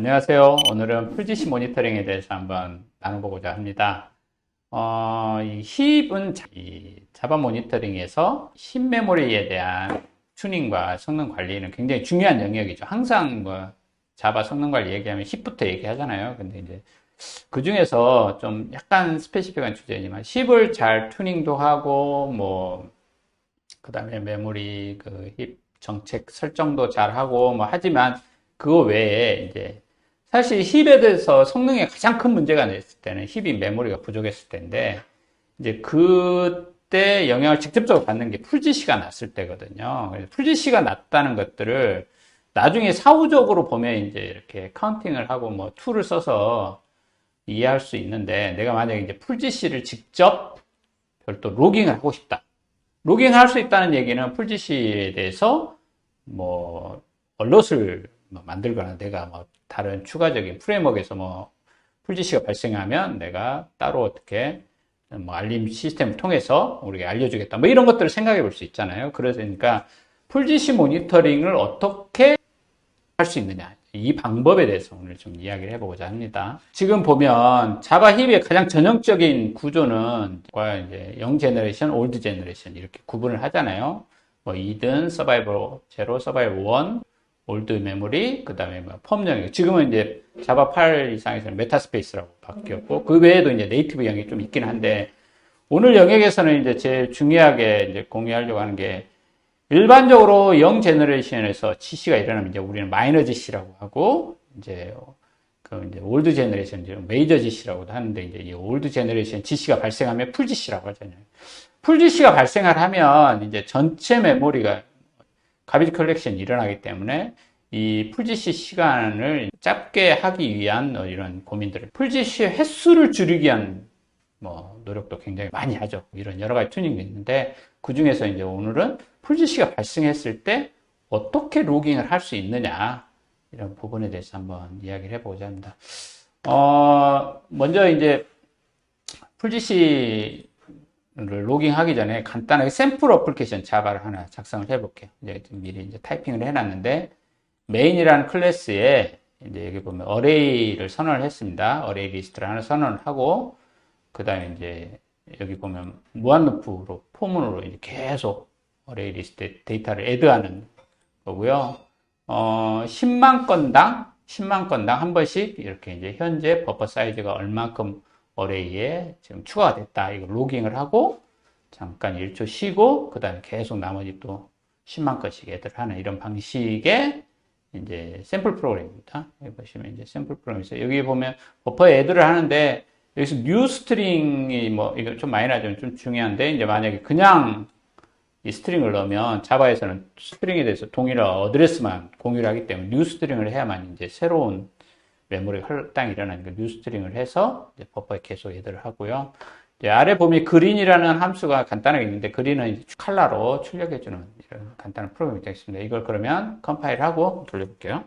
안녕하세요. 오늘은 풀지시 모니터링에 대해서 한번 나눠보고자 합니다. 이 힙은 이 자바 모니터링에서 힙 메모리에 대한 튜닝과 성능 관리는 굉장히 중요한 영역이죠. 항상 뭐 자바 성능 관리 얘기하면 힙부터 얘기하잖아요. 근데 이제 그 중에서 좀 약간 스페시픽한 주제지만 힙을 잘 튜닝도 하고 그 다음에 메모리 그 힙 정책 설정도 잘 하고 하지만 그거 외에 이제 사실 힙에 대해서 성능에 가장 큰 문제가 냈을 때는 힙이 메모리가 부족했을 때인데 이제 그때 영향을 직접적으로 받는 게 풀지시가 났을 때거든요. 그래서 풀지시가 났다는 것들을 나중에 사후적으로 보면 이제 이렇게 카운팅을 하고 툴을 써서 이해할 수 있는데 내가 만약에 이제 풀지시를 직접 별도 로깅을 하고 싶다. 로깅할 수 있다는 얘기는 풀지시에 대해서 얼럿을 만들거나 내가 다른 추가적인 프레임워크에서 풀지시가 발생하면 내가 따로 어떻게 알림 시스템을 통해서 우리가 알려주겠다. 이런 것들을 생각해 볼 수 있잖아요. 그러니까 풀지시 모니터링을 어떻게 할 수 있느냐. 이 방법에 대해서 오늘 좀 이야기를 해보고자 합니다. 지금 보면 자바 힙의 가장 전형적인 구조는 이제 영 제너레이션, 올드 제너레이션 이렇게 구분을 하잖아요. 2든 서바이벌 0, 서바이벌 1, 올드 메모리, 그 다음에 펌 영역. 지금은 이제 자바 8 이상에서는 메타스페이스라고 바뀌었고, 그 외에도 이제 네이티브 영역이 좀 있긴 한데, 오늘 영역에서는 이제 제일 중요하게 이제 공유하려고 하는 게, 일반적으로 영 제너레이션에서 GC가 일어나면 이제 우리는 마이너 GC라고 하고, 이제 올드 제너레이션, 메이저 GC라고도 하는데, 이제 이 올드 제너레이션 GC가 발생하면 풀 GC라고 하잖아요. 풀 GC가 발생을 하면 이제 전체 메모리가 가비지 컬렉션이 일어나기 때문에 이 풀지시 시간을 짧게 하기 위한 이런 고민들을 풀지시 횟수를 줄이기 위한 노력도 굉장히 많이 하죠. 이런 여러 가지 튜닝도 있는데 그 중에서 이제 오늘은 풀지시가 발생했을 때 어떻게 로깅을 할 수 있느냐 이런 부분에 대해서 한번 이야기를 해보고자 합니다. 먼저 이제 풀지시 로깅하기 전에 간단하게 샘플 어플리케이션 자바를 하나 작성을 해볼게요. 이제 미리 이제 타이핑을 해놨는데 메인이라는 클래스에 이제 여기 보면 어레이를 선언을 했습니다. 어레이 리스트를 하나 선언을 하고 그 다음에 이제 여기 보면 무한루프로 포문으로 이제 계속 어레이 리스트에 데이터를 애드하는 거고요. 10만 건당 한 번씩 이렇게 이제 현재 버퍼 사이즈가 얼만큼 어레이에 지금 추가가 됐다. 이거 로깅을 하고 잠깐 1초 쉬고 그 다음에 계속 나머지 또 10만 건씩 애들 하는 이런 방식의 이제 샘플 프로그램입니다. 여기 보시면 이제 샘플 프로그램에서 여기 보면 버퍼에 애들을 하는데 여기서 뉴 스트링이 이거 좀 마이너하지만 좀 중요한데 이제 만약에 그냥 이 스트링을 넣으면 자바에서는 스트링에 대해서 동일한 어드레스만 공유를 하기 때문에 뉴 스트링을 해야만 이제 새로운 메모리 할당이 일어나니까 뉴 스트링을 해서 이제 버퍼에 계속 애들을 하고요. 이제 아래 보면 그린이라는 함수가 간단하게 있는데 그린은 이제 컬러로 출력해주는 이런 간단한 프로그램이 되겠습니다. 이걸 그러면 컴파일하고 돌려볼게요.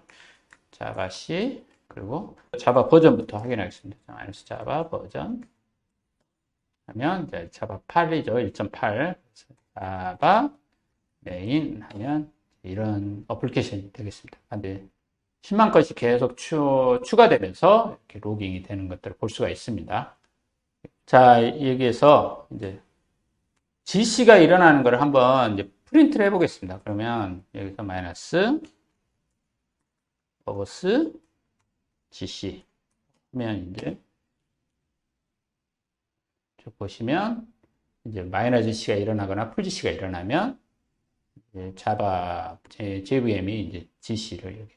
자바 C 그리고 자바 버전부터 확인하겠습니다. 마이너스 자바 버전 하면 이제 자바 8이죠. 1.8 자바 메인 하면 이런 어플리케이션이 되겠습니다. 근데 10만 건씩 계속 추가되면서 이렇게 로깅이 되는 것들을 볼 수가 있습니다. 자, 여기에서 이제 GC가 일어나는 것을 한번 이제 프린트를 해보겠습니다. 그러면 여기서 마이너스 버버스 GC 하면 이제 쭉 보시면 이제 마이너 GC가 일어나거나 풀 GC가 일어나면 이제 자바 JVM이 이제 GC를 이렇게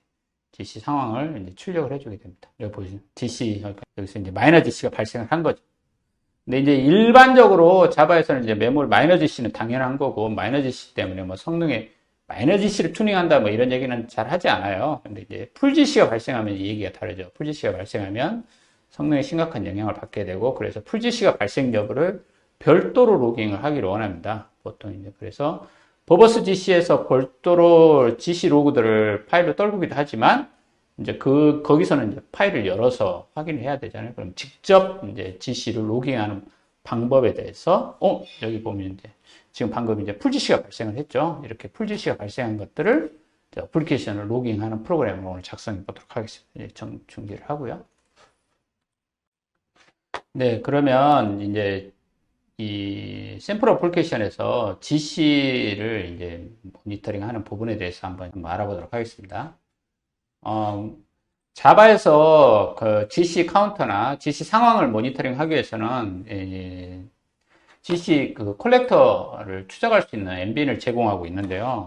GC 상황을 이제 출력을 해주게 됩니다. 여기 보시면 GC, 여기서 이제 마이너 GC가 발생을 한 거죠. 근데 이제 일반적으로 자바에서는 이제 메모리 마이너 GC는 당연한 거고, 마이너 GC 때문에 성능에 마이너 GC를 튜닝한다 이런 얘기는 잘 하지 않아요. 근데 이제 풀 GC가 발생하면 이 얘기가 다르죠. 풀 GC가 발생하면 성능에 심각한 영향을 받게 되고, 그래서 풀 GC가 발생 여부를 별도로 로깅을 하기를 원합니다. 보통 이제 그래서 버버스 GC에서 별도로 GC 로그들을 파일로 떨구기도 하지만, 이제 거기서는 이제 파일을 열어서 확인을 해야 되잖아요. 그럼 직접 이제 GC를 로깅하는 방법에 대해서, 여기 보면 이제 지금 방금 이제 풀 GC가 발생을 했죠. 이렇게 풀 GC가 발생한 것들을 어플리케이션을 로깅하는 프로그램을 오늘 작성해 보도록 하겠습니다. 중지를 하고요. 네, 그러면 이제 이 샘플 어플리케이션에서 GC를 이제 모니터링 하는 부분에 대해서 한번 알아보도록 하겠습니다. 자바에서 그 GC 카운터나 GC 상황을 모니터링 하기 위해서는 GC 그 콜렉터를 추적할 수 있는 엠빈을 제공하고 있는데요.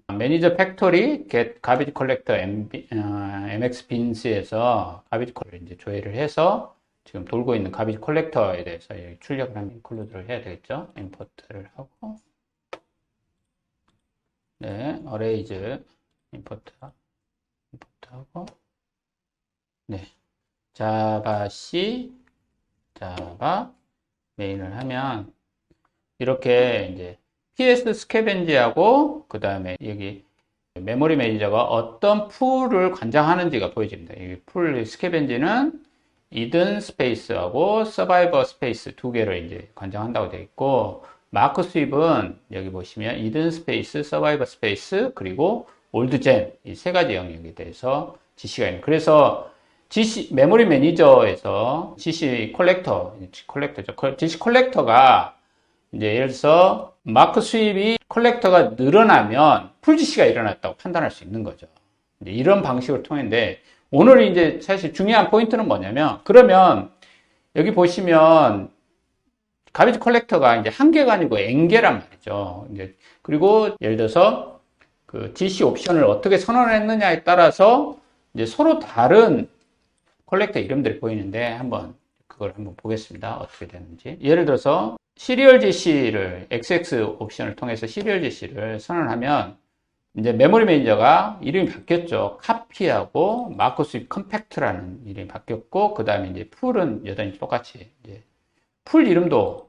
매니저 팩토리 get garbage collector MX bins에서 garbage collector를 이제 조회를 해서 지금 돌고 있는 가비지 컬렉터에 대해서 출력을 하면 인클루드를 해야 되겠죠. 임포트를 하고, 네, 어레이즈 임포트하고, 네, 자바 C, 자바 메인을 하면 이렇게 이제 PS 스캐벤지하고 그 다음에 여기 메모리 매니저가 어떤 풀을 관장하는지가 보여집니다. 이 풀 스캐벤지는 이든 스페이스하고 서바이버 스페이스 두 개를 이제 관장한다고 되어 있고, 마크 스윕은 여기 보시면 이든 스페이스, 서바이버 스페이스, 그리고 올드젠 이 세 가지 영역에 대해서 GC가 있는. 그래서 GC 메모리 매니저에서 GC 컬렉터죠. GC 컬렉터가 이제 예를 들어서 마크 스윕이 컬렉터가 늘어나면 풀 GC가 일어났다고 판단할 수 있는 거죠. 이제 이런 방식을 통했는데, 오늘 이제 사실 중요한 포인트는 뭐냐면, 그러면 여기 보시면 가비지 컬렉터가 이제 한 개가 아니고 N 개란 말이죠. 이제 그리고 예를 들어서 그 GC 옵션을 어떻게 선언했느냐에 따라서 이제 서로 다른 컬렉터 이름들이 보이는데 그걸 한번 보겠습니다. 어떻게 되는지. 예를 들어서 시리얼 GC를 XX 옵션을 통해서 시리얼 GC를 선언하면 이제 메모리 매니저가 이름이 바뀌었죠. 카피하고 마크 스윕 컴팩트라는 이름이 바뀌었고, 그 다음에 이제 풀은 여전히 똑같이 이제 풀 이름도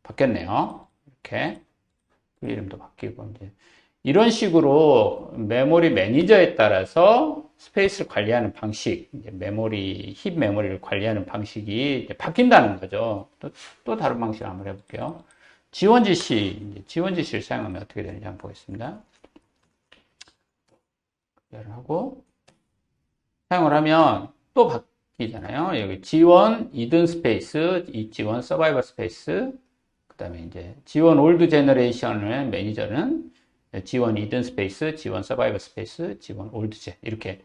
바뀌었네요. 이렇게 풀 이름도 바뀌고, 이제 이런 식으로 메모리 매니저에 따라서 스페이스를 관리하는 방식, 이제 힙 메모리를 관리하는 방식이 이제 바뀐다는 거죠. 또 다른 방식을 한번 해볼게요. 지원 GC를 사용하면 어떻게 되는지 한번 보겠습니다. 하고 사용을 하면 또 바뀌잖아요. 여기 G1 이든 스페이스, G1 서바이버 스페이스, 그 다음에 이제 G1 올드 제너레이션의 매니저는 G1 이든 스페이스, G1 서바이버 스페이스, G1 올드 제 이렇게.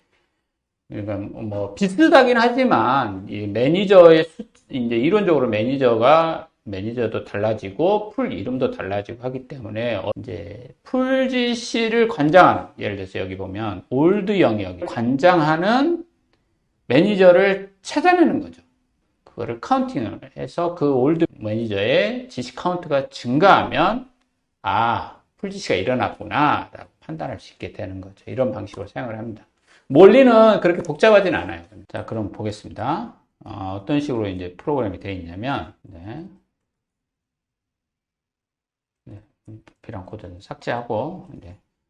그러니까 뭐 비슷하긴 하지만 이 매니저의 이제 이론적으로 매니저도 달라지고 풀 이름도 달라지고 하기 때문에 이제 풀 GC를 관장하는, 예를 들어서 여기 보면 올드 영역이 관장하는 매니저를 찾아내는 거죠. 그거를 카운팅을 해서 그 올드 매니저의 GC 카운트가 증가하면 풀 GC가 일어났구나 라고 판단할 수 있게 되는 거죠. 이런 방식으로 사용을 합니다. 원리는 그렇게 복잡하진 않아요. 자, 그럼 보겠습니다. 어떤 식으로 이제 프로그램이 되어 있냐면, 불필요한 코드는 삭제하고,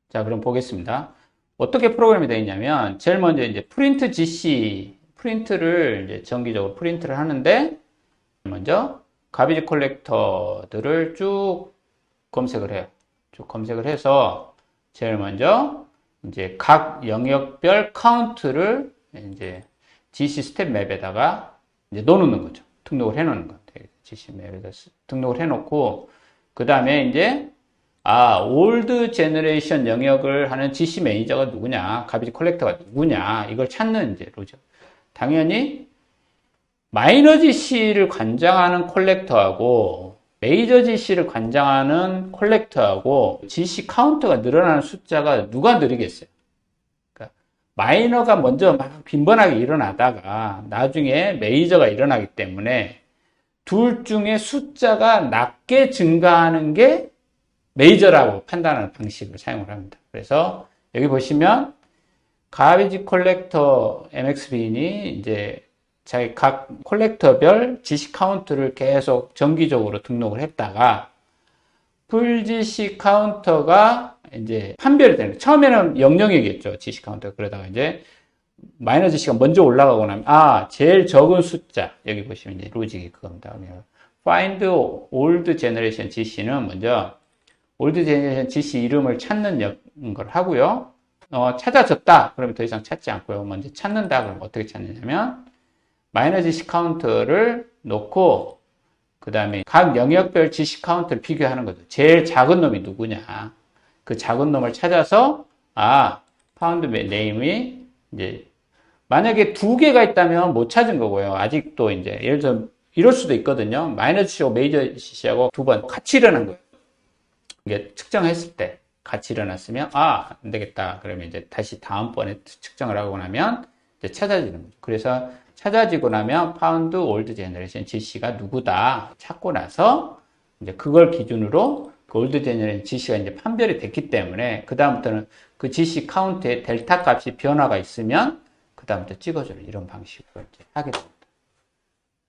자, 그럼 보겠습니다. 어떻게 프로그램이 되어 있냐면, 제일 먼저 이제 프린트 GC, 프린트를 이제 정기적으로 프린트를 하는데, 먼저 가비지 컬렉터들을 쭉 검색을 해요. 쭉 검색을 해서, 제일 먼저 이제 각 영역별 카운트를 이제 GC 스텝 맵에다가 이제 넣어놓는 거죠. 등록을 해놓는 거. GC 맵에다 등록을 해놓고, 그 다음에 이제 올드 제너레이션 영역을 하는 GC 매니저가 누구냐, 가비지 컬렉터가 누구냐, 이걸 찾는 이제 로죠. 당연히 마이너 GC를 관장하는 컬렉터하고 메이저 GC를 관장하는 컬렉터하고 GC 카운트가 늘어나는 숫자가 누가 느리겠어요? 그러니까 마이너가 먼저 막 빈번하게 일어나다가 나중에 메이저가 일어나기 때문에 둘 중에 숫자가 낮게 증가하는 게 메이저라고 판단하는 방식을 사용을 합니다. 그래서 여기 보시면 가비지 컬렉터 MX빈이 이제 자기 각 컬렉터별 GC 카운트를 계속 정기적으로 등록을 했다가 풀 GC 카운터가 이제 판별이 되는 거예요. 처음에는 00이겠죠. GC 카운터. 그러다가 이제 마이너 GC가 먼저 올라가고 나면 제일 적은 숫자, 여기 보시면 이제 로직이 그겁니다. find old generation GC는 먼저 올드 제너레이션 GC 이름을 찾는 걸 하고요. 찾아졌다. 그러면 더 이상 찾지 않고요. 먼저 찾는다. 그럼 어떻게 찾느냐면 마이너 GC 카운트를 놓고 그 다음에 각 영역별 GC 카운트를 비교하는 거죠. 제일 작은 놈이 누구냐. 그 작은 놈을 찾아서 파운드 네임이 이제 만약에 두 개가 있다면 못 찾은 거고요. 아직도 이제 예를 들어 이럴 수도 있거든요. 마이너 GC하고 메이저 GC하고 두 번 같이 일어난 거예요. 이게 측정했을 때 같이 일어났으면 안 되겠다. 그러면 이제 다시 다음번에 측정을 하고 나면 이제 찾아지는 거죠. 그래서 찾아지고 나면 파운드 올드 제너레이션 GC가 누구다 찾고 나서 이제 그걸 기준으로 그 올드 제너레이션 GC가 이제 판별이 됐기 때문에 그 다음부터는 그 GC 카운트의 델타 값이 변화가 있으면 그 다음부터 찍어주는 이런 방식으로 이제 하게 됩니다.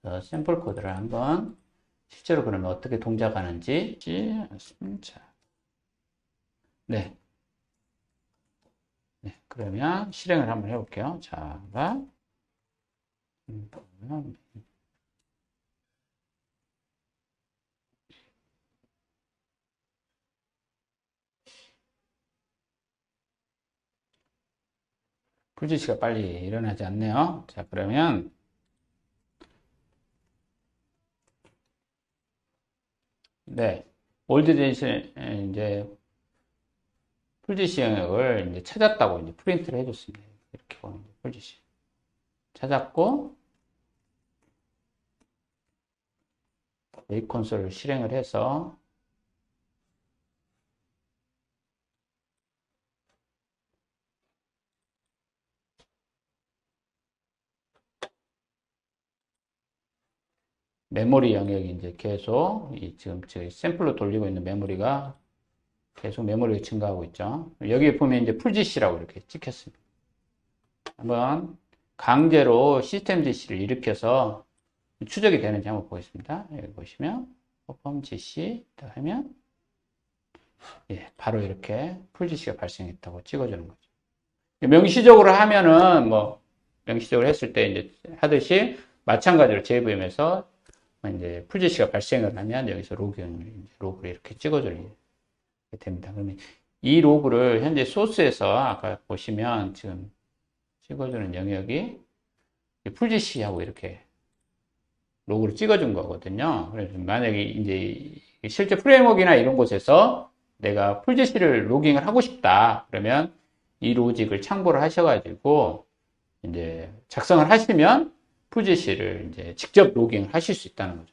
그래서 샘플 코드를 한번 실제로 그러면 어떻게 동작하는지 네. 그러면 실행을 한번 해볼게요. 자바 풀지시가 빨리 일어나지 않네요. 자, 그러면 올드 제너레이션 이제 풀지시 영역을 이제 찾았다고 이제 프린트를 해줬습니다. 이렇게 보면 풀지시 찾았고 메이크 콘솔을 실행을 해서 메모리 영역이 이제 계속 지금 저희 샘플로 돌리고 있는 메모리가 계속 메모리가 증가하고 있죠. 여기에 보면 이제 풀GC라고 이렇게 찍혔습니다. 한번 강제로 시스템 GC를 일으켜서 추적이 되는지 한번 보겠습니다. 여기 보시면 perform GC 하면 바로 이렇게 풀GC가 발생했다고 찍어주는 거죠. 명시적으로 하면은 명시적으로 했을 때 이제 하듯이 마찬가지로 JVM에서 이제 풀GC가 발생을 하면 여기서 로그를 이렇게 찍어주는 됩니다. 그러면 이 로그를 현재 소스에서 아까 보시면 지금 찍어주는 영역이 풀GC하고 이렇게 로그를 찍어준 거거든요. 그래서 만약에 이제 실제 프레임워크나 이런 곳에서 내가 풀GC를 로깅을 하고 싶다. 그러면 이 로직을 참고를 하셔가지고 이제 작성을 하시면 풀GC를 이제 직접 로깅을 하실 수 있다는 거죠.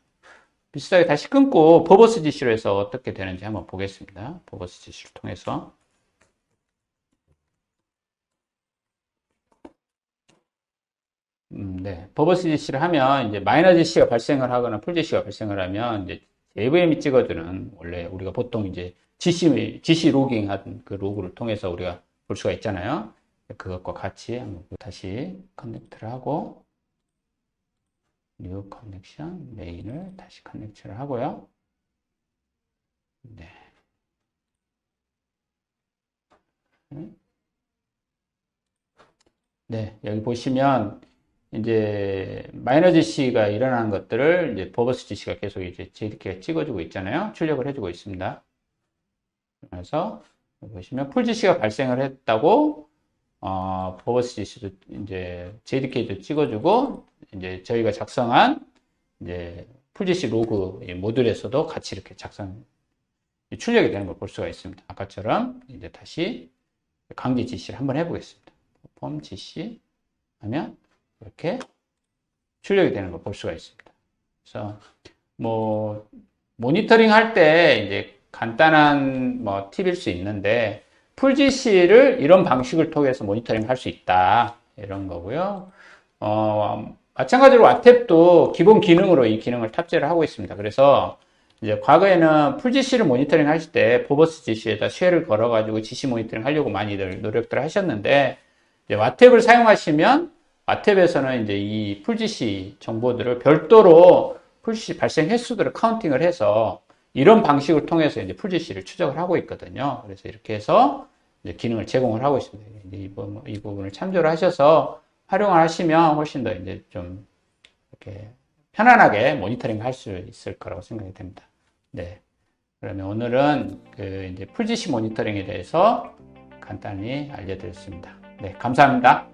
비슷하게 다시 끊고 버버스 GC로 해서 어떻게 되는지 한번 보겠습니다. 버버스 GC를 통해서. 버버스 GC를 하면 이제 마이너 GC가 발생을 하거나 풀 GC가 발생을 하면 이제 JVM이 찍어주는 원래 우리가 보통 이제 GC 로깅 하던 그 로그를 통해서 우리가 볼 수가 있잖아요. 그것과 같이 한번 다시 커넥트를 하고 뉴 커넥션 메인을 다시 커넥트를 하고요. 여기 보시면 이제 마이너 GC가 일어나는 것들을 이제 버버스 GC가 계속 이제 JDK가 찍어주고 있잖아요. 출력을 해주고 있습니다. 그래서 보시면 풀 GC가 발생을 했다고 버버스 GC도 이제 JDK도 찍어주고 이제 저희가 작성한 이제 풀 GC 로그 모듈에서도 같이 이렇게 출력이 되는 걸 볼 수가 있습니다. 아까처럼 이제 다시 강제 GC를 한번 해보겠습니다. perform GC 하면 이렇게 출력이 되는 걸 볼 수가 있습니다. 그래서 모니터링 할 때 이제 간단한 팁일 수 있는데 풀GC를 이런 방식을 통해서 모니터링 할 수 있다 이런 거고요. 마찬가지로 와탭도 기본 기능으로 이 기능을 탑재를 하고 있습니다. 그래서 이제 과거에는 풀GC를 모니터링 하실 때 버버스 GC에다 쉘을 걸어가지고 GC 모니터링 하려고 많이들 노력들 하셨는데 이제 와탭을 사용하시면 와탭에서는 이제 이 풀GC 정보들을 별도로 풀GC 발생 횟수들을 카운팅을 해서 이런 방식을 통해서 이제 풀GC를 추적을 하고 있거든요. 그래서 이렇게 해서 이제 기능을 제공을 하고 있습니다. 이 부분을 참조를 하셔서 활용을 하시면 훨씬 더 이제 좀 이렇게 편안하게 모니터링 할 수 있을 거라고 생각이 됩니다. 그러면 오늘은 이제 풀지시 모니터링에 대해서 간단히 알려드렸습니다. 네, 감사합니다.